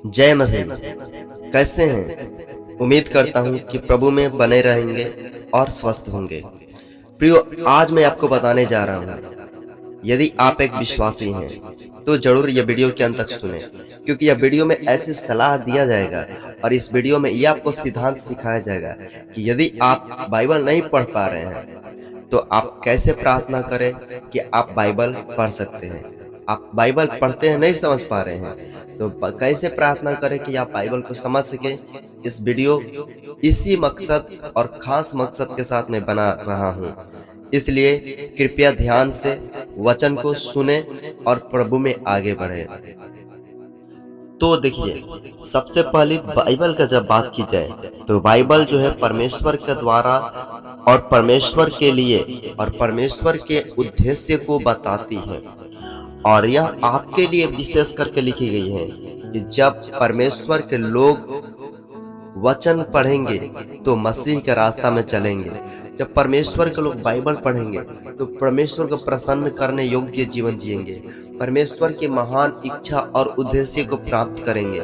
जय मसीह। कैसे हैं? उम्मीद करता हूँ कि प्रभु में बने रहेंगे और स्वस्थ होंगे। प्रियो, आज मैं आपको बताने जा रहा हूँ, यदि आप एक विश्वासी हैं तो जरूर यह वीडियो के अंत तक सुने, क्योंकि यह वीडियो में ऐसी सलाह दिया जाएगा और इस वीडियो में यह आपको सिद्धांत सिखाया जाएगा कि यदि आप बाइबल नहीं पढ़ पा रहे हैं तो आप कैसे प्रार्थना करें कि आप बाइबल पढ़ सकते हैं। आप बाइबल पढ़ते हैं, नहीं समझ पा रहे हैं तो कैसे प्रार्थना करें कि आप बाइबल को समझ सके। इस वीडियो इसी मकसद और खास मकसद के साथ मैं बना रहा हूँ, इसलिए कृपया ध्यान से वचन को सुने और प्रभु में आगे बढ़े। तो देखिए, सबसे पहले बाइबल का जब बात की जाए तो बाइबल जो है परमेश्वर के द्वारा और परमेश्वर के लिए और परमेश्वर के उद्देश्य को बताती है, और यह आपके लिए विशेष करके लिखी गई है कि जब परमेश्वर के लोग वचन पढ़ेंगे तो मसीह के रास्ता में चलेंगे। जब परमेश्वर के लोग बाइबल पढ़ेंगे तो परमेश्वर को प्रसन्न करने योग्य जीवन जिएंगे, परमेश्वर की महान इच्छा और उद्देश्य को प्राप्त करेंगे।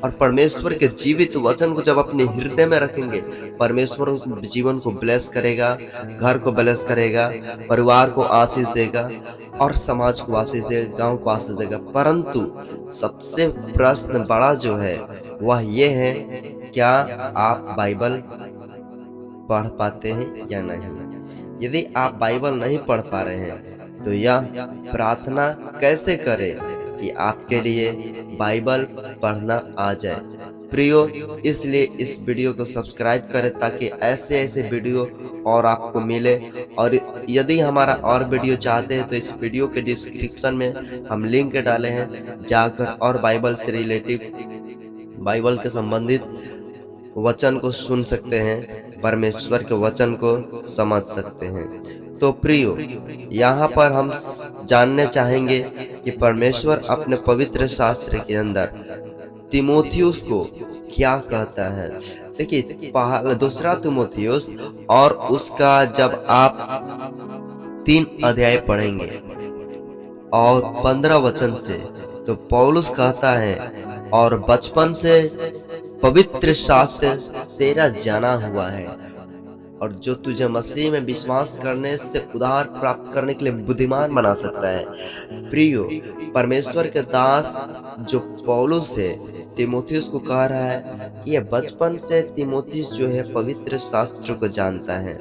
और परमेश्वर के जीवित वचन को जब अपने हृदय में रखेंगे, परमेश्वर उस जीवन को ब्लेस करेगा, घर को ब्लेस करेगा, परिवार को आशीष देगा और समाज को आशीष देगा, गांव को आशीष देगा। परंतु सबसे प्रश्न बड़ा जो है वह ये है, क्या आप बाइबल पढ़ पाते हैं या नहीं? यदि आप बाइबल नहीं पढ़ पा रहे हैं तो यह प्रार्थना कैसे करें कि आपके लिए बाइबल पढ़ना आ जाए। प्रियो, इसलिए इस वीडियो को सब्सक्राइब करें ताकि ऐसे ऐसे वीडियो और आपको मिले। और यदि हमारा और वीडियो चाहते हैं तो इस वीडियो के डिस्क्रिप्शन में हम लिंक डाले हैं, जाकर और बाइबल से रिलेटिव, बाइबल के संबंधित वचन को सुन सकते हैं, परमेश्वर के वचन को समझ सकते हैं। तो प्रियो, यहाँ पर हम जानने चाहेंगे कि परमेश्वर अपने पवित्र शास्त्र के अंदर तीमुथियुस को क्या कहता है। देखिए, दूसरा तीमुथियुस और उसका जब आप 3 अध्याय पढ़ेंगे और 15 वचन से, तो पौलुस कहता है, और बचपन से पवित्र शास्त्र तेरा जाना हुआ है और जो तुझे मसीह में विश्वास करने से उद्धार प्राप्त करने के लिए बुद्धिमान बना सकता है। प्रियो, परमेश्वर के दास जो पौलुस है तीमुथियुस को कह रहा है कि यह बचपन से तीमुथियुस जो है पवित्र शास्त्र को जानता है,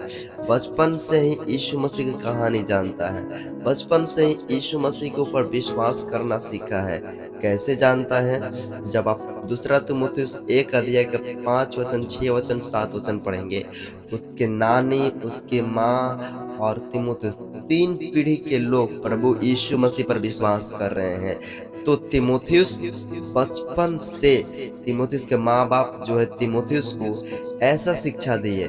बचपन से ही यीशु मसीह की कहानी जानता है, बचपन से ही यीशु मसीह के ऊपर विश्वास करना सीखा है। कैसे जानता है? जब आप दूसरा तीमुथियुस 1 अध्याय के 5 वचन, 6 वचन, 7 वचन पढ़ेंगे, उसके नानी, उसकी माँ और तीमुथियुस 3 पीढ़ी के लोग प्रभु यीशु मसीह पर विश्वास कर रहे हैं। तो तीमुथियुस बचपन से, तीमुथियुस के माँ बाप जो है तीमुथियुस को ऐसा शिक्षा दी है,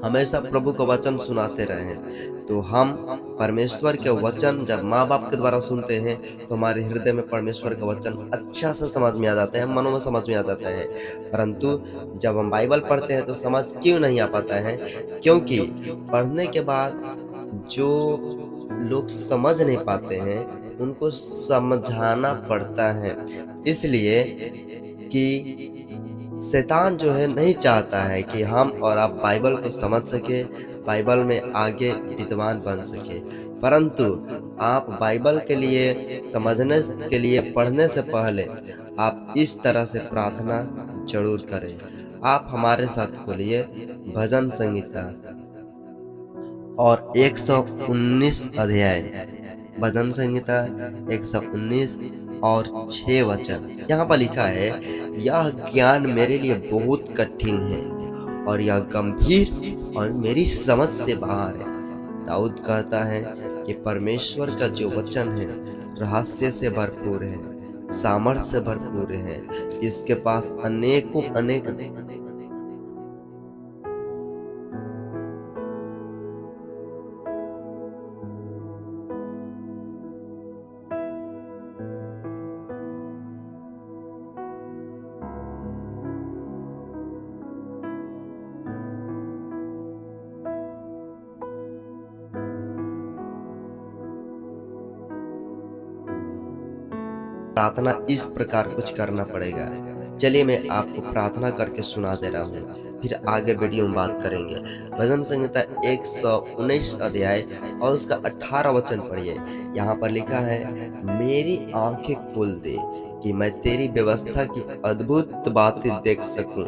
हमेशा प्रभु का वचन सुनाते रहे हैं। तो हम परमेश्वर के वचन जब माँ बाप के द्वारा सुनते हैं तो हमारे हृदय में परमेश्वर का वचन अच्छा से समझ में आ जाता है, मनों में समझ में आ जाता है। परंतु जब हम बाइबल पढ़ते हैं तो समझ क्यों नहीं आ पाता है? क्योंकि पढ़ने के बाद जो लोग समझ नहीं पाते हैं उनको समझाना पड़ता है, इसलिए कि शैतान जो है नहीं चाहता है कि हम और आप बाइबल को समझ सके, बाइबल में आगे विद्वान बन सके। परंतु आप बाइबल के लिए समझने के लिए पढ़ने से पहले आप इस तरह से प्रार्थना जरूर करें। आप हमारे साथ खोलिए भजन संहिता और 119 अध्याय, भजन संहिता 119 और 6 वचन। यहाँ पर लिखा है, यह ज्ञान मेरे लिए बहुत कठिन है और यह गंभीर और मेरी समझ से बाहर है। दाऊद कहता है कि परमेश्वर का जो वचन है रहस्य से भरपूर है, सामर्थ्य से भरपूर है, इसके पास अनेकों अनेक प्रार्थना इस प्रकार कुछ करना पड़ेगा। चलिए मैं आपको प्रार्थना करके सुना दे रहा हूँ, फिर आगे वीडियो में बात करेंगे। भजन संहिता 119 अध्याय और उसका 18 वचन पढ़िए। यहाँ पर लिखा है, मेरी आंखें खोल दे कि मैं तेरी व्यवस्था की अद्भुत बातें देख सकूं।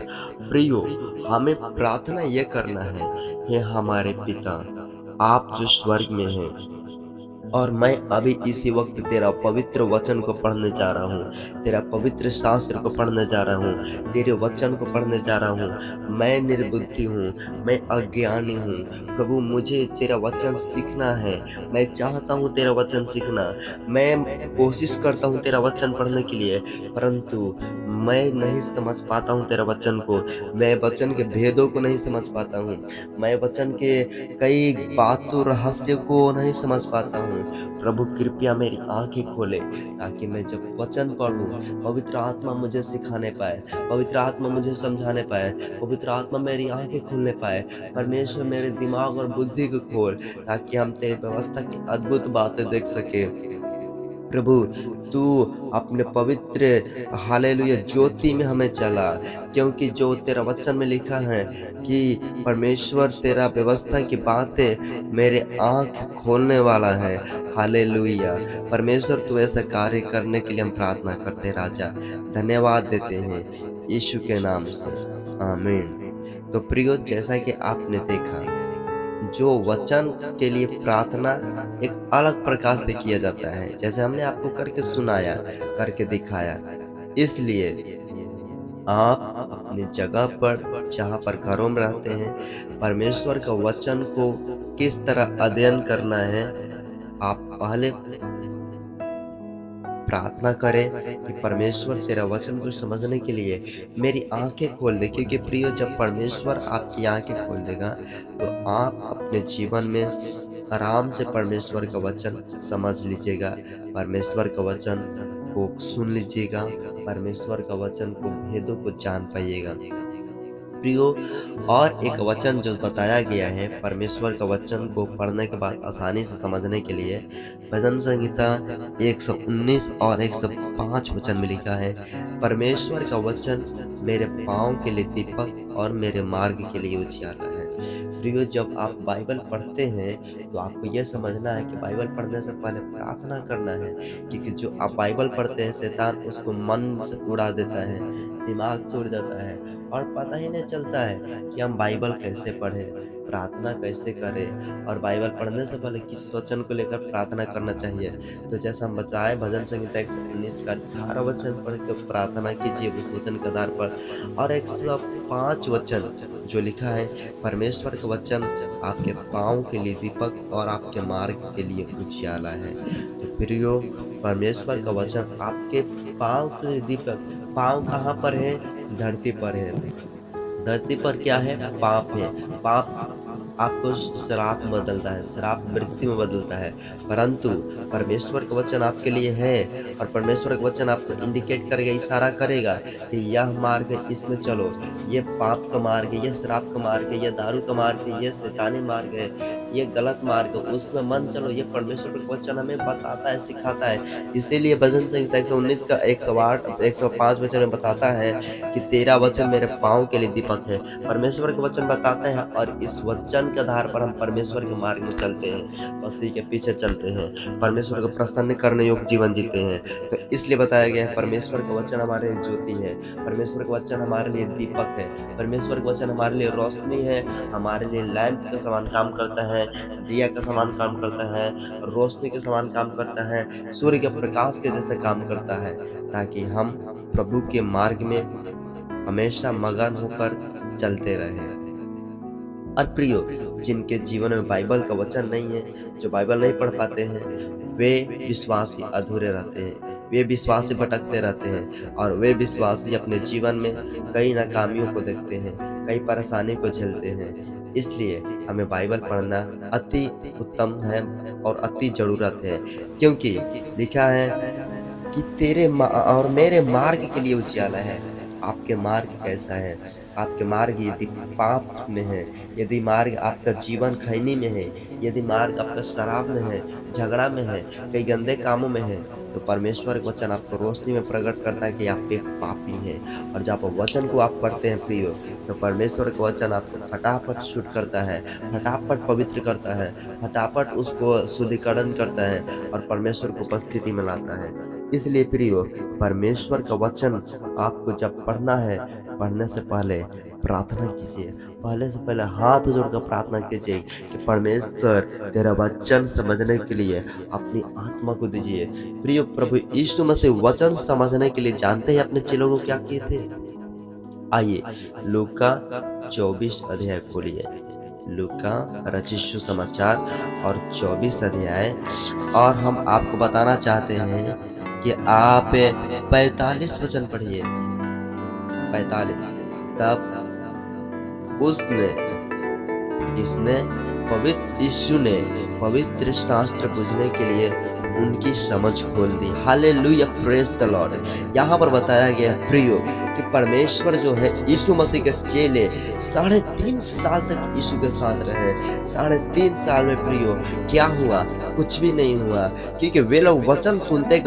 प्रियो, हमें प्रार्थना यह करना है, हे हमारे पिता, आप जो स्वर्ग में हैं, और मैं अभी इसी वक्त तेरा पवित्र वचन को पढ़ने जा रहा हूँ, तेरा पवित्र शास्त्र को पढ़ने जा रहा हूँ, तेरे वचन को पढ़ने जा रहा हूँ। मैं निर्बुद्धि हूँ, मैं अज्ञानी हूँ। प्रभु, मुझे तेरा वचन सीखना है। मैं चाहता हूँ तेरा वचन सीखना, मैं कोशिश करता हूँ तेरा वचन पढ़ने के लिए, परंतु मैं नहीं समझ पाता हूँ तेरा वचन को। मैं वचन के भेदों को नहीं समझ पाता हूँ। मैं वचन के कई बातों रहस्य को नहीं समझ पाता हूँ। प्रभु, कृपया मेरी आंखें खोले, ताकि मैं जब वचन पढ़ूं, पवित्र आत्मा मुझे सिखाने पाए, पवित्र आत्मा मुझे समझाने पाए, पवित्र आत्मा मेरी आंखें खोलने पाए। परमेश्वर, मेरे दिमाग और बुद्धि को खोल, ताकि हम तेरी व्यवस्था की अद्भुत बातें देख सके। प्रभु, तू अपने पवित्र हालेलुया ज्योति में हमें चला, क्योंकि जो तेरा वचन में लिखा है कि परमेश्वर तेरा व्यवस्था की बातें मेरे आंख खोलने वाला है। हालेलुया। परमेश्वर, तू ऐसा कार्य करने के लिए हम प्रार्थना करते हैं राजा, धन्यवाद देते हैं यीशु के नाम से, आमीन। तो प्रियो, जैसा कि आपने देखा, जो वचन के लिए प्रार्थना एक अलग प्रकार से किया जाता है, जैसे हमने आपको करके सुनाया, करके दिखाया। इसलिए आप अपनी जगह पर, जहाँ पर घरों में रहते हैं, परमेश्वर का वचन को किस तरह अध्ययन करना है, आप पहले प्रार्थना करें कि परमेश्वर तेरा वचन को समझने के लिए मेरी आंखें खोल दे। क्योंकि प्रियो, जब परमेश्वर आपकी आंखें खोल देगा, तो आप अपने जीवन में आराम से परमेश्वर का वचन समझ लीजिएगा, परमेश्वर का वचन को सुन लीजिएगा, परमेश्वर का वचन को भेदों को जान पाइएगा। प्रियो, और एक वचन जो बताया गया है परमेश्वर का वचन को पढ़ने के बाद आसानी से समझने के लिए, भजन संहिता 119 और 105 वचन में लिखा है, परमेश्वर का वचन मेरे पाँव के लिए दीपक और मेरे मार्ग के लिए उजियाला है। प्रियो, जब आप बाइबल पढ़ते हैं तो आपको यह समझना है कि बाइबल पढ़ने से पहले प्रार्थना करना है, क्योंकि जो आप बाइबल पढ़ते हैं, शैतान उसको मन से उड़ा देता है, दिमाग से उड़ जाता है, और पता ही नहीं चलता है कि हम बाइबल कैसे पढ़ें, प्रार्थना कैसे करें, और बाइबल पढ़ने से पहले किस वचन को लेकर प्रार्थना करना चाहिए। तो जैसा हम बताए, भजन संहिता 119 का 18 वचन पढ़ के प्रार्थना कीजिए उस वचन के आधार पर, और 105 वचन जो लिखा है, परमेश्वर का वचन आपके पाँव के लिए दीपक और आपके मार्ग के लिए उजियाला है। तो प्रियो, परमेश्वर का वचन आपके पाँव के लिए दीपक, पाँव कहाँ पर है? धरती पर है। धरती पर क्या है? पाप है। पाप आपको श्राप में बदलता है, श्राप मृत्यु में बदलता है, परंतु परमेश्वर का वचन आपके लिए है, और परमेश्वर का वचन आपको इंडिकेट करेगा, इशारा करेगा कि यह मार्ग है, इसमें चलो, ये पाप का मार्ग है, ये श्राप का मार्ग है, ये दारू का मार्ग है, ये शैतानी मार्ग है, ये गलत मार्ग है, उसमें मन चलो। ये परमेश्वर का वचन हमें बताता है, सिखाता है। इसीलिए भजन संहिता 119 का 108 105 वचन में बताता है कि तेरा वचन मेरे पाँव के लिए दीपक है। परमेश्वर का वचन बताता है, और इस वचन के आधार पर हम परमेश्वर के मार्ग में चलते हैं, मसीह के पीछे चलते हैं, परमेश्वर को प्रसन्न करने योग्य जीवन जीते हैं। तो इसलिए बताया गया है, परमेश्वर का वचन हमारे लिए ज्योति है, परमेश्वर का वचन हमारे लिए दीपक है, परमेश्वर का वचन हमारे लिए रोशनी है, हमारे लिए लैंप के समान काम करता है, दिया का समान काम करता है, रोशनी के समान काम करता है, सूर्य के प्रकाश के जैसे काम करता है, ताकि हम प्रभु के मार्ग में हमेशा मगन होकर चलते रहें। और प्रियो, जिनके जीवन में बाइबल का वचन नहीं है, जो बाइबल नहीं पढ़ पाते हैं, वे विश्वासी अधूरे रहते हैं, वे विश्वासी भटकते रहते हैं, और वे विश्वासी अपने जीवन में कई नाकामियों को देखते हैं, कई परेशानी को झेलते हैं। इसलिए हमें बाइबल पढ़ना अति उत्तम है और अति जरूरत है, क्योंकि लिखा है कि तेरे और मेरे मार्ग के लिए उजियाला है। आपके मार्ग कैसा है? आपके मार्ग यदि पाप में है, यदि मार्ग आपका जीवन खैनी में है, यदि मार्ग आपका शराब में है, झगड़ा में है, कई गंदे कामों में है, तो तो परमेश्वर का वचन आपको रोशनी में प्रकट करता है कि आप एक पापी हैं। और जब वचन को आप पढ़ते हैं प्रियो, तो परमेश्वर का वचन आपको फटाफट शुद्ध करता है, फटाफट पवित्र करता है, फटाफट उसको शुद्धिकरण करता है और परमेश्वर को उपस्थिति में लाता है। इसलिए प्रियो, परमेश्वर का वचन आपको जब पढ़ना है, पढ़ने से पहले प्रार्थना कीजिए। पहले से पहले हाथ जोड़कर प्रार्थना कीजिए कि परमेश्वर तेरा वचन समझने के लिए अपनी आत्मा को दीजिए। प्रियो, प्रभु यीशु मसीह वचन समझने के लिए जानते हैं अपने चेलों को क्या किए थे? आइए लूका 24 अध्याय खोलिए। लूका रचित सुसमाचार और 24 अध्याय, और हम आपको बताना चाहते हैं कि आप 45 वचन पढ़िए। 45। तब यीशु ने पवित्र शास्त्र बुझने के लिए उनकी समझ खोल दी। Hallelujah, praise the Lord. यहाँ पर बताया गया प्रियो कि परमेश्वर जो है यीशु मसीह के चेले 3.5 साल तक यीशु के साथ रहे। 3.5 साल में प्रियो क्या हुआ? कुछ भी नहीं हुआ, क्योंकि वे लोग वचन सुनते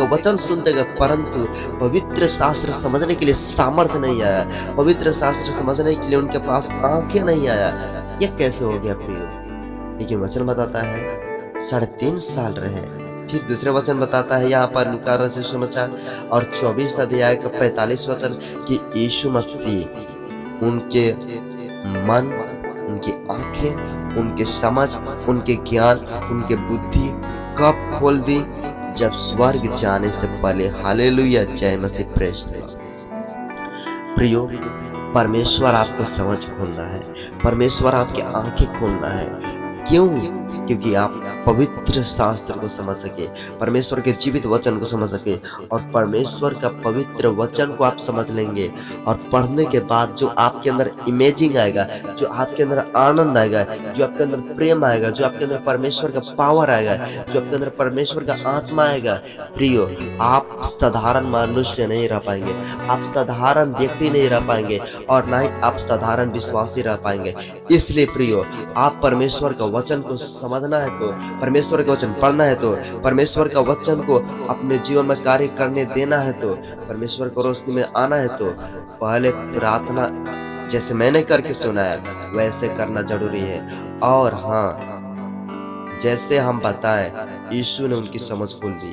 गए, परंतु पवित्र शास्त्र समझने के लिए सामर्थ्य नहीं आया, पवित्र शास्त्र समझने के लिए उनके पास आंखें नहीं आया। यह कैसे हो गया प्रियो? लेकिन वचन बताता है 3.5 साल रहे। फिर दूसरे वचन बताता है यहाँ पर लूका रचित सुसमाचार और 24 अध्याय का 45 वचन कि यीशु मसीह उनके मन, उनकी आंखें, उनके समझ, उनके ज्ञान, उनके बुद्धि कब खोल दी? जब स्वर्ग जाने से पहले। हालेलुया, जय मसीह, प्रेज द लॉर्ड। प्रियो, परमेश्वर आपको समझ खोलना है, परमेश्वर आपकी आंखें खोलना है। क्यों? क्योंकि आप पवित्र शास्त्र को समझ सके, परमेश्वर के जीवित वचन को समझ सके, और परमेश्वर का पवित्र वचन को आप समझ लेंगे। और पढ़ने के बाद जो आपके अंदर इमेजिंग आएगा, जो आपके अंदर आनंद आएगा, जो आपके अंदर प्रेम आएगा, जो आपके अंदर परमेश्वर का पावर आएगा, जो आपके अंदर परमेश्वर का आत्मा आएगा, प्रियो, आप साधारण मनुष्य नहीं रह पाएंगे, आप साधारण व्यक्ति नहीं रह पाएंगे, और ना ही आप साधारण विश्वासी रह पाएंगे। इसलिए प्रियो, आप परमेश्वर का वचन को समझना है तो, परमेश्वर का वचन पढ़ना है तो, परमेश्वर का वचन को अपने जीवन में कार्य करने देना है तो, परमेश्वर को रोशनी में आना है तो, पहले प्रार्थना जैसे मैंने करके सुनाया वैसे करना जरूरी है। और हाँ, जैसे हम बताएं यीशु ने उनकी समझ खोल दी,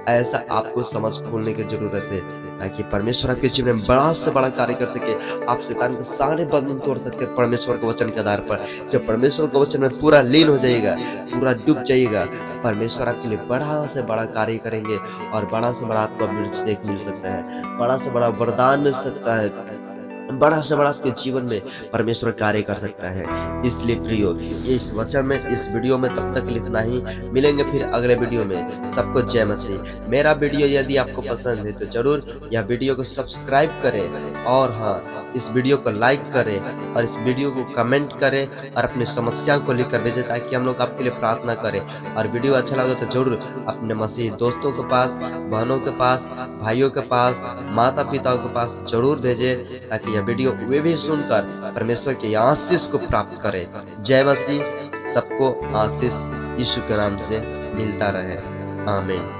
ऐसा आपको समझ खोलने की जरूरत है, ताकि परमेश्वर आपके जीवन में बड़ा से बड़ा कार्य कर सके। आप शैतान के सारे बंधन तोड़ सकते हैं परमेश्वर के वचन के आधार पर। जब परमेश्वर के वचन में पूरा लीन हो जाएगा, पूरा डूब जाइएगा, परमेश्वर आपके लिए बड़ा से बड़ा कार्य करेंगे, और बड़ा से बड़ा आपको अभिषेक मिल सकता है, बड़ा से बड़ा वरदान मिल सकता है, बड़ा से बड़ा आपके जीवन में परमेश्वर कार्य कर सकता है। इसलिए प्रियो, ये इस वचन में, इस वीडियो में तब तक इतना ही। मिलेंगे फिर अगले वीडियो में। सबको जय मसीह। मेरा वीडियो यदि आपको पसंद है तो जरूर यह वीडियो को सब्सक्राइब करें, और हाँ, इस वीडियो को लाइक करें, और इस वीडियो को कमेंट करें, और अपनी समस्या को लिखकर भेजें, ताकि हम लोग आपके लिए प्रार्थना करें। और वीडियो अच्छा लगे तो जरूर अपने मसीह दोस्तों के पास, बहनों के पास, भाइयों के पास, माता पिताओं के पास जरूर भेजें, ताकि वीडियो वे भी सुनकर परमेश्वर के आशीष को प्राप्त करें। जय मसीह। सबको आशीष यीशु के नाम से मिलता रहे। आमीन।